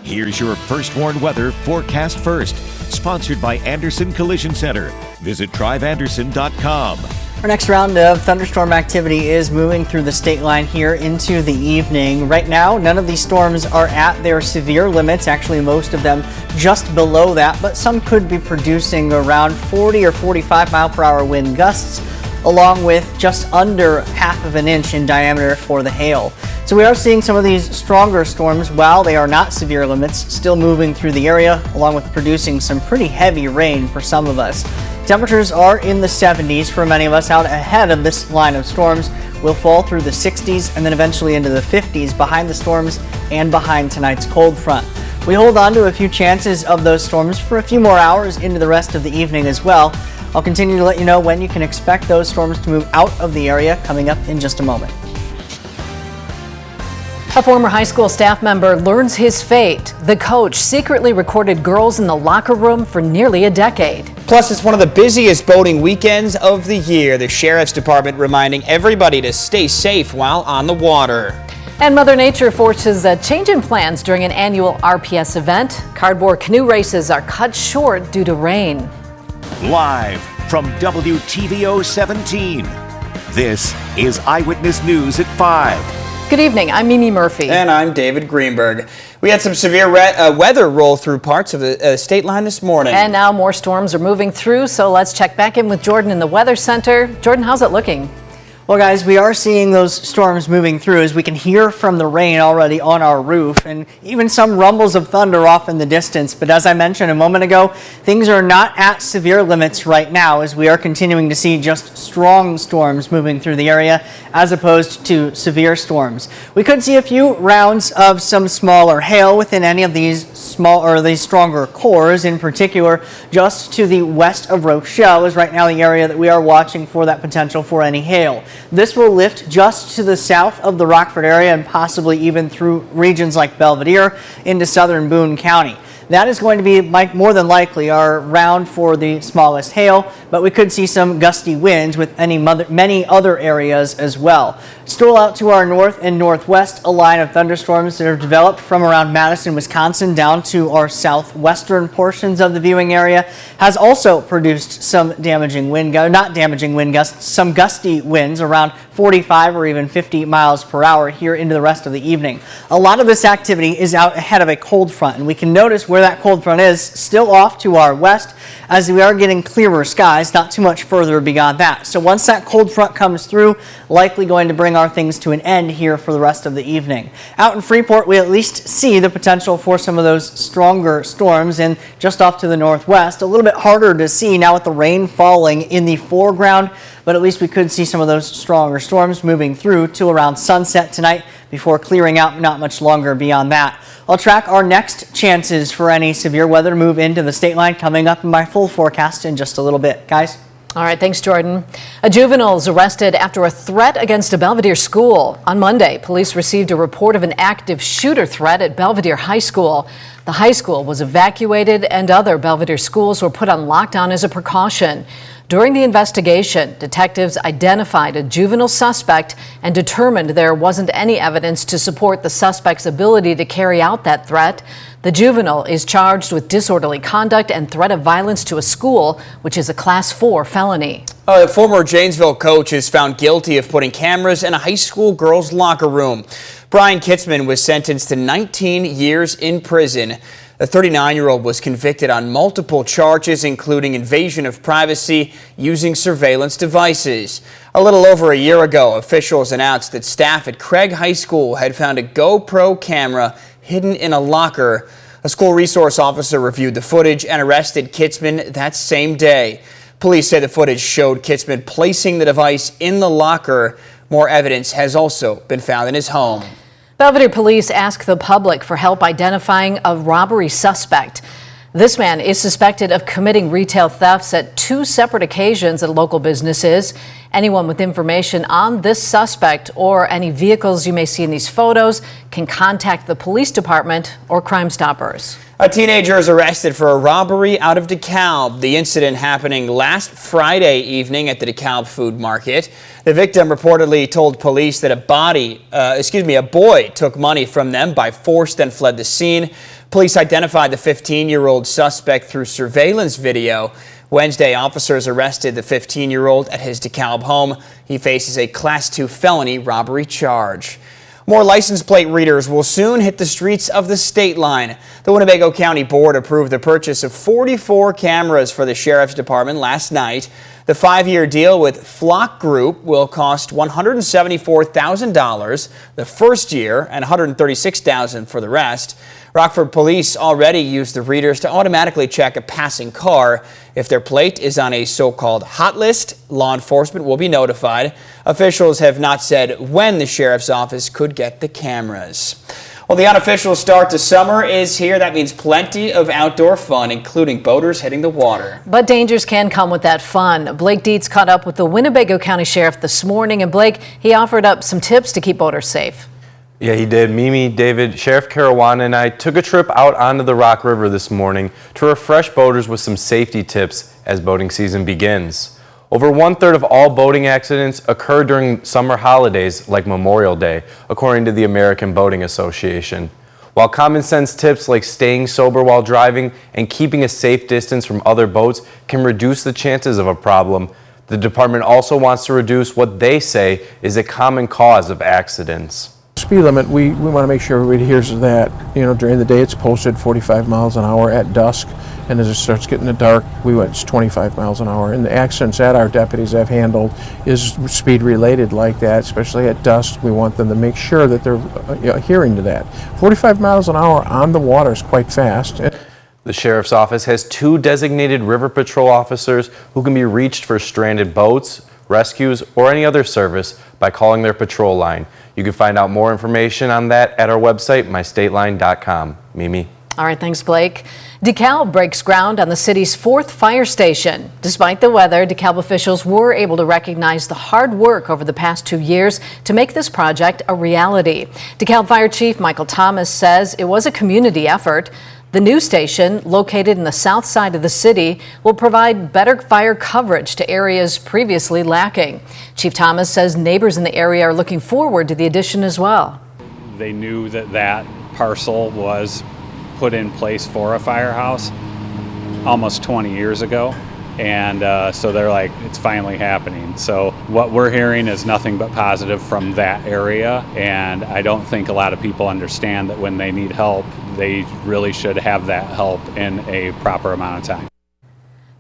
Here's your First Warn Weather Forecast First, sponsored by Anderson Collision Center. Visit driveanderson.com. Our next round of thunderstorm activity is moving through the state line here into the evening. Right now, none of these storms are at their severe limits. Actually, most of them just below that, but some could be producing around 40 or 45 mile per hour wind gusts, along with just under half of an inch in diameter for the hail. So we are seeing some of these stronger storms, while they are not severe limits, still moving through the area, along with producing some pretty heavy rain for some of us. Temperatures are in the 70s for many of us out ahead of this line of storms. Will fall through the 60s and then eventually into the 50s behind the storms and behind tonight's cold front. We hold on to a few chances of those storms for a few more hours into the rest of the evening as well. I'll continue to let you know when you can expect those storms to move out of the area coming up in just a moment. A former high school staff member learns his fate. The coach secretly recorded girls in the locker room for nearly a decade. Plus, it's one of the busiest boating weekends of the year. The Sheriff's Department reminding everybody to stay safe while on the water. And Mother Nature forces a change in plans during an annual RPS event. Cardboard canoe races are cut short due to rain. Live from WTVO 17, this is Eyewitness News at 5. Good evening, I'm Mimi Murphy. And I'm David Greenberg. We had some severe weather roll through parts of the state line this morning. And now more storms are moving through, so let's check back in with Jordan in the Weather Center. Jordan, how's it looking? Well, guys, we are seeing those storms moving through as we can hear from the rain already on our roof and even some rumbles of thunder off in the distance. But as I mentioned a moment ago, things are not at severe limits right now as we are continuing to see just strong storms moving through the area as opposed to severe storms. We could see a few rounds of some smaller hail within any of these these stronger cores, in particular just to the west of Rochelle is right now the area that we are watching for that potential for any hail. This will lift just to the south of the Rockford area and possibly even through regions like Belvidere into southern Boone County. That is going to be more than likely our round for the smallest hail, but we could see some gusty winds with many other areas as well. Still out to our north and northwest, a line of thunderstorms that have developed from around Madison, Wisconsin down to our southwestern portions of the viewing area has also produced some some gusty winds around 45 or even 50 miles per hour here into the rest of the evening. A lot of this activity is out ahead of a cold front, and we can notice where that cold front is still off to our west as we are getting clearer skies, not too much further beyond that. So once that cold front comes through, likely going to bring our things to an end here for the rest of the evening. Out in Freeport, we at least see the potential for some of those stronger storms, and just off to the northwest, a little bit harder to see now with the rain falling in the foreground, but at least we could see some of those stronger storms moving through to around sunset tonight before clearing out not much longer beyond that. I'll track our next chances for any severe weather to move into the state line coming up in my full forecast in just a little bit. Guys? All right, thanks, Jordan. A juvenile is arrested after a threat against a Belvidere school. On Monday, police received a report of an active shooter threat at Belvidere High School. The high school was evacuated and other Belvidere schools were put on lockdown as a precaution. During the investigation, detectives identified a juvenile suspect and determined there wasn't any evidence to support the suspect's ability to carry out that threat. The juvenile is charged with disorderly conduct and threat of violence to a school, which is a Class 4 felony. A former Janesville coach is found guilty of putting cameras in a high school girls' locker room. Brian Kitzman was sentenced to 19 years in prison. The 39-year-old was convicted on multiple charges, including invasion of privacy using surveillance devices. A little over a year ago, officials announced that staff at Craig High School had found a GoPro camera hidden in a locker. A school resource officer reviewed the footage and arrested Kitzman that same day. Police say the footage showed Kitzman placing the device in the locker. More evidence has also been found in his home. Belvidere police ask the public for help identifying a robbery suspect. This man is suspected of committing retail thefts at 2 separate occasions at local businesses. Anyone with information on this suspect or any vehicles you may see in these photos can contact the police department or Crime Stoppers. A teenager is arrested for a robbery out of DeKalb. The incident happening last Friday evening at the DeKalb food market. The victim reportedly told police that a boy took money from them by force, then fled the scene. Police identified the 15-year-old suspect through surveillance video. Wednesday, officers arrested the 15-year-old at his DeKalb home. He faces a Class 2 felony robbery charge. More license plate readers will soon hit the streets of the state line. The Winnebago County Board approved the purchase of 44 cameras for the Sheriff's Department last night. The 5-year deal with Flock Group will cost $174,000 the first year and $136,000 for the rest. Rockford police already use the readers to automatically check a passing car. If their plate is on a so-called hot list, law enforcement will be notified. Officials have not said when the sheriff's office could get the cameras. Well, the unofficial start to summer is here. That means plenty of outdoor fun, including boaters hitting the water. But dangers can come with that fun. Blake Dietz caught up with the Winnebago County Sheriff this morning, and Blake, he offered up some tips to keep boaters safe. Yeah, he did. Mimi, David, Sheriff Caruana and I took a trip out onto the Rock River this morning to refresh boaters with some safety tips as boating season begins. Over 1/3 of all boating accidents occur during summer holidays like Memorial Day, according to the American Boating Association. While common sense tips like staying sober while driving and keeping a safe distance from other boats can reduce the chances of a problem, the department also wants to reduce what they say is a common cause of accidents. Speed limit, we want to make sure everybody adheres to that. You know, during the day it's posted 45 miles an hour at dusk, and as it starts getting to dark, it's 25 miles an hour. And the accidents that our deputies have handled is speed related like that, especially at dusk. We want them to make sure that they're adhering to that. 45 miles an hour on the water is quite fast. The Sheriff's Office has 2 designated river patrol officers who can be reached for stranded boats, rescues, or any other service by calling their patrol line. You can find out more information on that at our website, mystateline.com. Mimi. All right, thanks, Blake. DeKalb breaks ground on the city's 4th fire station. Despite the weather, DeKalb officials were able to recognize the hard work over the past 2 years to make this project a reality. DeKalb Fire Chief Michael Thomas says it was a community effort. The new station, located in the south side of the city, will provide better fire coverage to areas previously lacking. Chief Thomas says neighbors in the area are looking forward to the addition as well. They knew that that parcel was put in place for a firehouse almost 20 years ago. And so they're like, it's finally happening. So what we're hearing is nothing but positive from that area. And I don't think a lot of people understand that when they need help, they really should have that help in a proper amount of time.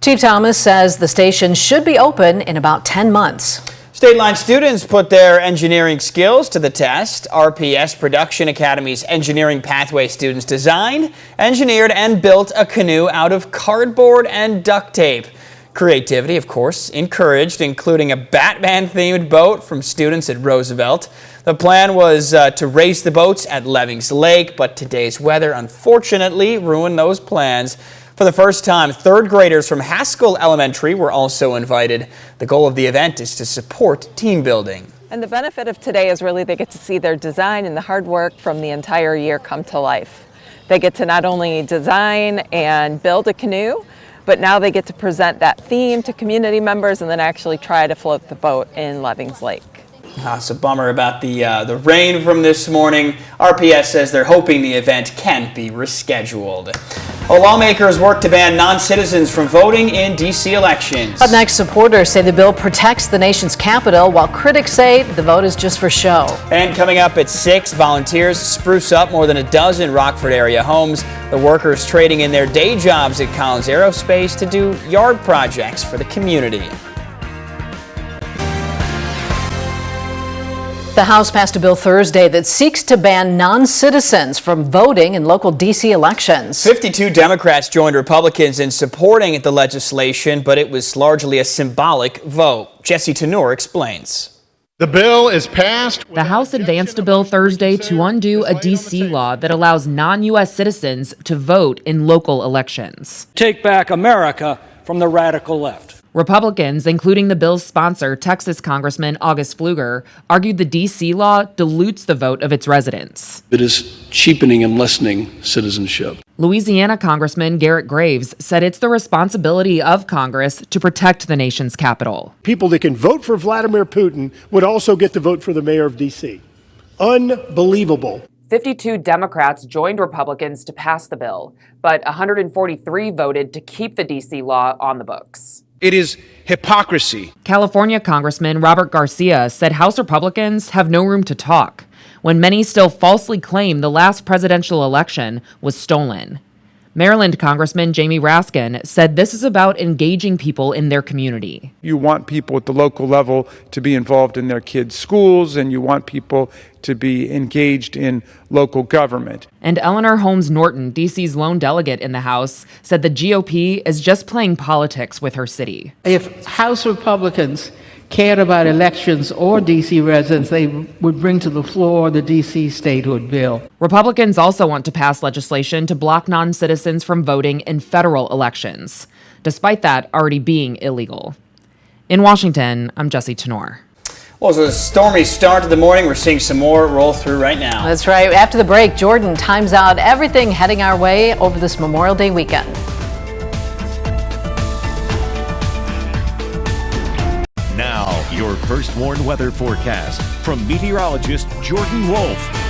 Chief Thomas says the station should be open in about 10 months. State line students put their engineering skills to the test. RPS Production Academy's engineering pathway students designed, engineered, and built a canoe out of cardboard and duct tape. Creativity, of course, encouraged, including a Batman-themed boat from students at Roosevelt. The plan was to race the boats at Levings Lake, but today's weather unfortunately ruined those plans. For the first time, 3rd graders from Haskell Elementary were also invited. The goal of the event is to support team building. And the benefit of today is really they get to see their design and the hard work from the entire year come to life. They get to not only design and build a canoe, but now they get to present that theme to community members and then actually try to float the boat in Levings Lake. It's a bummer about the rain from this morning. RPS says they're hoping the event can be rescheduled. Well, lawmakers work to ban non-citizens from voting in D.C. elections. Up next, supporters say the bill protects the nation's capital, while critics say the vote is just for show. And coming up at 6, volunteers spruce up more than a dozen Rockford area homes. The workers trading in their day jobs at Collins Aerospace to do yard projects for the community. The House passed a bill Thursday that seeks to ban non-citizens from voting in local D.C. elections. 52 Democrats joined Republicans in supporting the legislation, but it was largely a symbolic vote. Jesse Tenor explains. The bill is passed. The House advanced a bill Thursday to undo a D.C. law that allows non-U.S. citizens to vote in local elections. Take back America from the radical left. Republicans, including the bill's sponsor, Texas Congressman August Pfluger, argued the D.C. law dilutes the vote of its residents. It is cheapening and lessening citizenship. Louisiana Congressman Garrett Graves said it's the responsibility of Congress to protect the nation's capital. People that can vote for Vladimir Putin would also get to vote for the mayor of D.C. Unbelievable. 52 Democrats joined Republicans to pass the bill, but 143 voted to keep the D.C. law on the books. It is hypocrisy. California Congressman Robert Garcia said House Republicans have no room to talk when many still falsely claim the last presidential election was stolen. Maryland Congressman Jamie Raskin said this is about engaging people in their community. You want people at the local level to be involved in their kids' schools, and you want people to be engaged in local government. And Eleanor Holmes Norton, D.C.'s lone delegate in the House, said the GOP is just playing politics with her city. If House Republicans cared about elections or D.C. residents, they would bring to the floor the D.C. statehood bill. Republicans also want to pass legislation to block non-citizens from voting in federal elections, despite that already being illegal. In Washington, I'm Jesse Tenor. Well, it's a stormy start to the morning. We're seeing some more roll through right now. That's right. After the break, Jordan times out everything heading our way over this Memorial Day weekend. Now, your first warned weather forecast from meteorologist Jordan Wolf.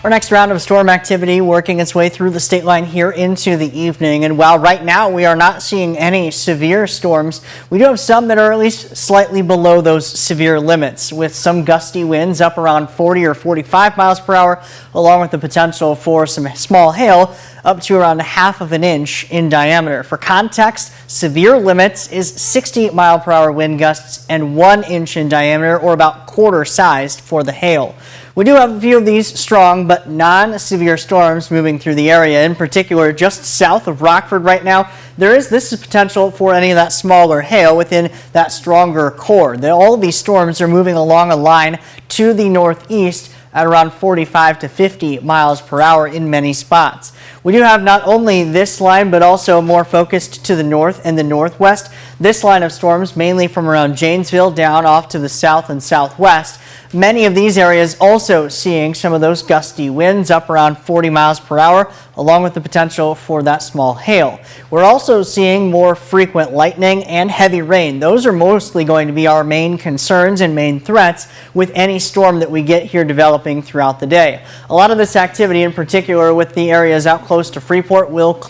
Our next round of storm activity working its way through the state line here into the evening. And while right now we are not seeing any severe storms, we do have some that are at least slightly below those severe limits, with some gusty winds up around 40 or 45 miles per hour, along with the potential for some small hail up to around 1/2 inch in diameter. For context, severe limits is 60 mile per hour wind gusts and 1 inch in diameter, or about quarter sized for the hail. We do have a few of these strong but non-severe storms moving through the area. In particular, just south of Rockford right now, this is potential for any of that smaller hail within that stronger core. All of these storms are moving along a line to the northeast at around 45 to 50 miles per hour in many spots. We do have not only this line, but also more focused to the north and the northwest. This line of storms mainly from around Janesville down off to the south and southwest. Many of these areas also seeing some of those gusty winds up around 40 miles per hour, along with the potential for that small hail. We're also seeing more frequent lightning and heavy rain. Those are mostly going to be our main concerns and main threats with any storm that we get here developing throughout the day. A lot of this activity, in particular with the areas out close to Freeport, will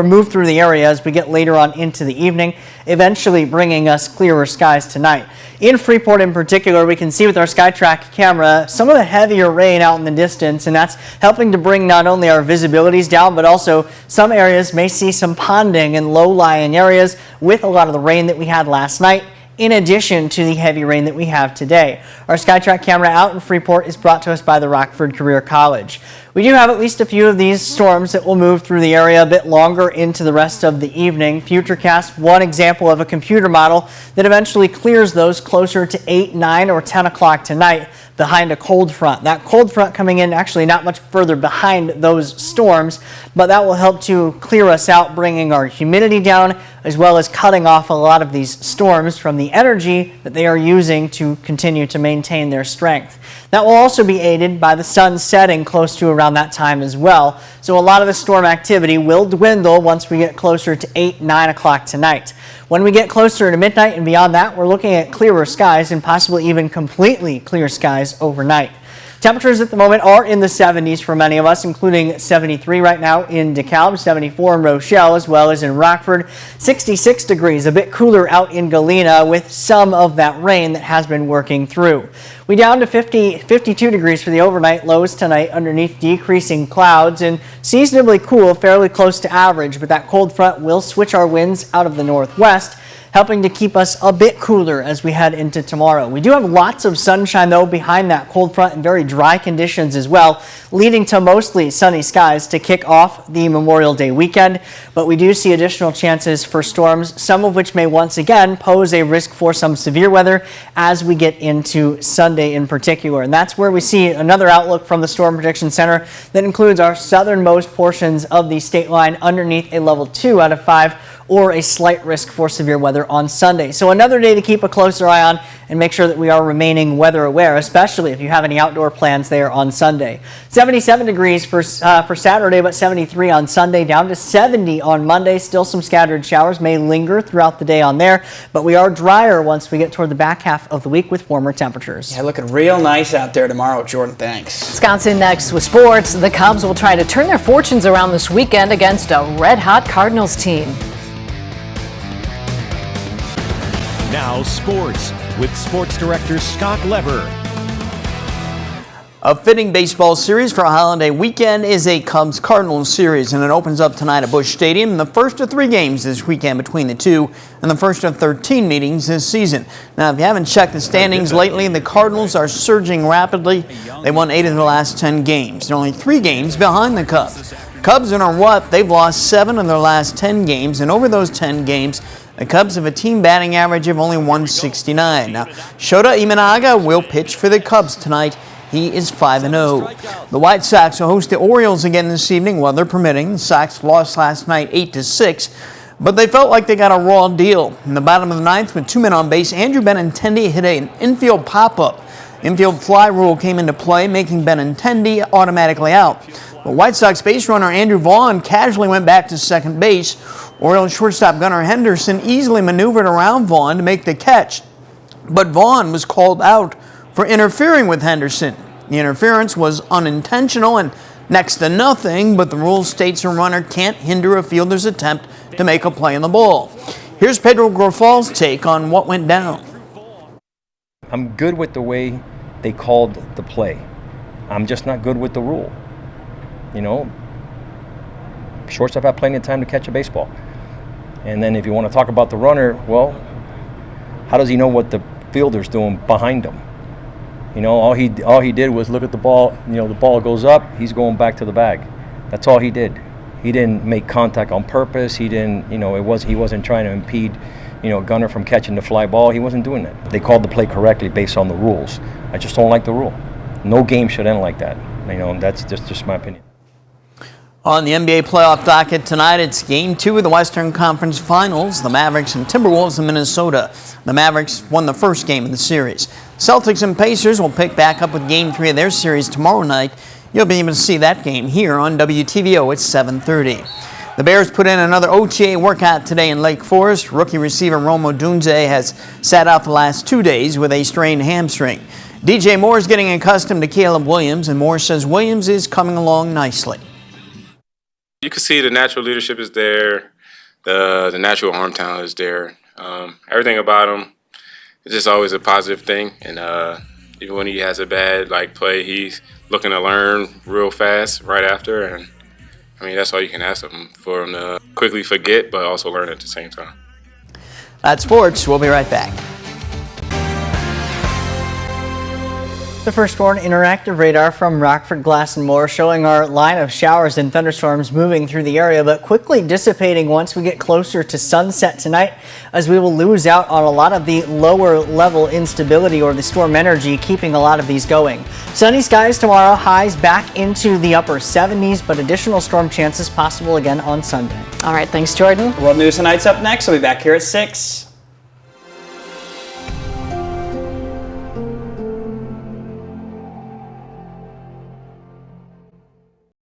move through the area as we get later on into the evening, eventually bringing us clearer skies tonight. In Freeport in particular, we can see with our SkyTrack camera some of the heavier rain out in the distance, and that's helping to bring not only our visibilities down, but also some areas may see some ponding in low-lying areas with a lot of the rain that we had last night, in addition to the heavy rain that we have today. Our SkyTrack camera out in Freeport is brought to us by the Rockford Career College. We do have at least a few of these storms that will move through the area a bit longer into the rest of the evening. Futurecast, one example of a computer model that eventually clears those closer to 8, 9, or 10 o'clock tonight behind a cold front. That cold front coming in actually not much further behind those storms, but that will help to clear us out, bringing our humidity down, as well as cutting off a lot of these storms from the energy that they are using to continue to maintain their strength. That will also be aided by the sun setting close to around that time as well. So a lot of the storm activity will dwindle once we get closer to 8, 9 o'clock tonight. When we get closer to midnight and beyond that, we're looking at clearer skies and possibly even completely clear skies overnight. Temperatures at the moment are in the 70s for many of us, including 73 right now in DeKalb, 74 in Rochelle, as well as in Rockford, 66 degrees, a bit cooler out in Galena with some of that rain that has been working through. We down to 52 degrees for the overnight lows tonight underneath decreasing clouds, and seasonably cool, fairly close to average, but that cold front will switch our winds out of the northwest, helping to keep us a bit cooler as we head into tomorrow. We do have lots of sunshine, though, behind that cold front and very dry conditions as well, leading to mostly sunny skies to kick off the Memorial Day weekend. But we do see additional chances for storms, some of which may once again pose a risk for some severe weather as we get into Sunday in particular. And that's where we see another outlook from the Storm Prediction Center that includes our southernmost portions of the state line underneath a level 2 out of 5, or a slight risk for severe weather on Sunday. So another day to keep a closer eye on and make sure that we are remaining weather aware, especially if you have any outdoor plans there on Sunday. 77 degrees for Saturday, but 73 on Sunday, down to 70 on Monday. Still some scattered showers may linger throughout the day on there, but we are drier once we get toward the back half of the week with warmer temperatures. Yeah, looking real nice out there tomorrow, Jordan. Thanks. Scott's in next with sports. The Cubs will try to turn their fortunes around this weekend against a red-hot Cardinals team. Now sports with Sports Director Scott Lever. A fitting baseball series for a holiday weekend is a Cubs-Cardinals series, and it opens up tonight at Busch Stadium. The first of 3 games this weekend between the two, and the first of 13 meetings this season. Now, if you haven't checked the standings lately, the Cardinals are surging rapidly. They won 8 of the last 10 games. They're only 3 games behind the Cubs. Cubs are on what? They've lost 7 of their last 10 games, and over those 10 games, the Cubs have a team batting average of only 169. Now, Shota Imanaga will pitch for the Cubs tonight. He is 5-0. The White Sox will host the Orioles again this evening, weather permitting. The Sox lost last night 8-6, but they felt like they got a raw deal. In the bottom of the 9th, with 2 men on base, Andrew Benintendi hit an infield pop-up. Infield fly rule came into play, making Benintendi automatically out. The White Sox base runner Andrew Vaughn casually went back to second base. Orioles shortstop Gunnar Henderson easily maneuvered around Vaughn to make the catch, but Vaughn was called out for interfering with Henderson. The interference was unintentional and next to nothing, but the rule states a runner can't hinder a fielder's attempt to make a play on the ball. Here's Pedro Grofal's take on what went down. I'm good with the way they called the play. I'm just not good with the rule. You know, shortstop had plenty of time to catch a baseball. And then if you want to talk about the runner, well, how does he know what the fielder's doing behind him? You know, all he did was look at the ball. You know, the ball goes up, he's going back to the bag. That's all he did. He didn't make contact on purpose. He didn't, you know, he wasn't trying to impede, you know, Gunnar from catching the fly ball. He wasn't doing that. They called the play correctly based on the rules. I just don't like the rule. No game should end like that. You know, and that's just my opinion. On the NBA playoff docket tonight, it's Game 2 of the Western Conference Finals. The Mavericks and Timberwolves in Minnesota. The Mavericks won the first game of the series. Celtics and Pacers will pick back up with Game 3 of their series tomorrow night. You'll be able to see that game here on WTVO at 7:30. The Bears put in another OTA workout today in Lake Forest. Rookie receiver Rome Odunze has sat out the last 2 days with a strained hamstring. DJ Moore is getting accustomed to Caleb Williams, and Moore says Williams is coming along nicely. You can see the natural leadership is there, the natural arm talent is there. Everything about him is just always a positive thing. And even when he has a bad play, he's looking to learn real fast right after. And I mean, that's all you can ask of him, for him to quickly forget, but also learn at the same time. That's sports. We'll be right back. The first one, interactive radar from Rockford Glass and More, showing our line of showers and thunderstorms moving through the area, but quickly dissipating once we get closer to sunset tonight, as we will lose out on a lot of the lower level instability or the storm energy keeping a lot of these going. Sunny skies tomorrow, highs back into the upper 70s, but additional storm chances possible again on Sunday. All right, thanks, Jordan. World News Tonight's up next. We'll be back here at 6.